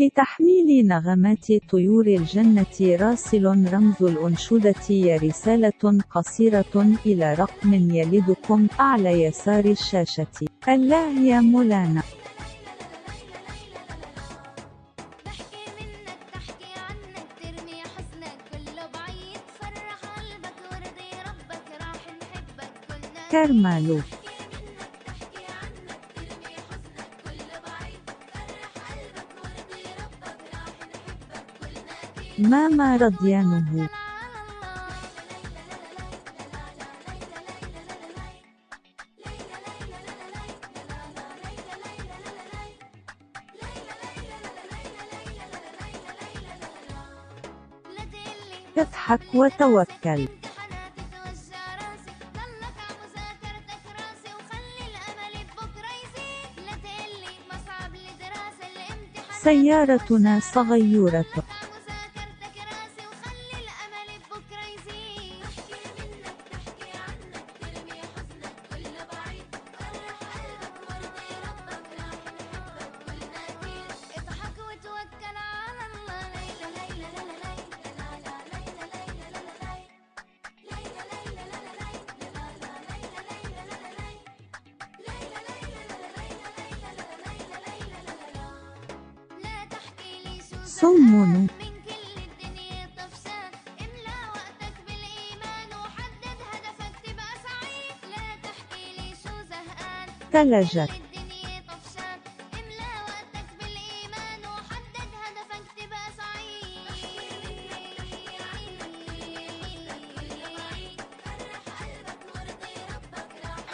لتحميل نغمات طيور الجنة راسل رمز الأنشودة يا رسالة قصيرة إلى رقم يلدكم أعلى يسار الشاشة. الله يا مولانا. كرمالو. ماما رضيانه. اضحك وتوكل. سيارتنا صغيرة. صمون. ثلجت.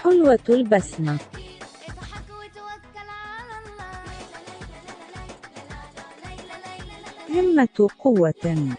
حلوة البسمة. همة قوة.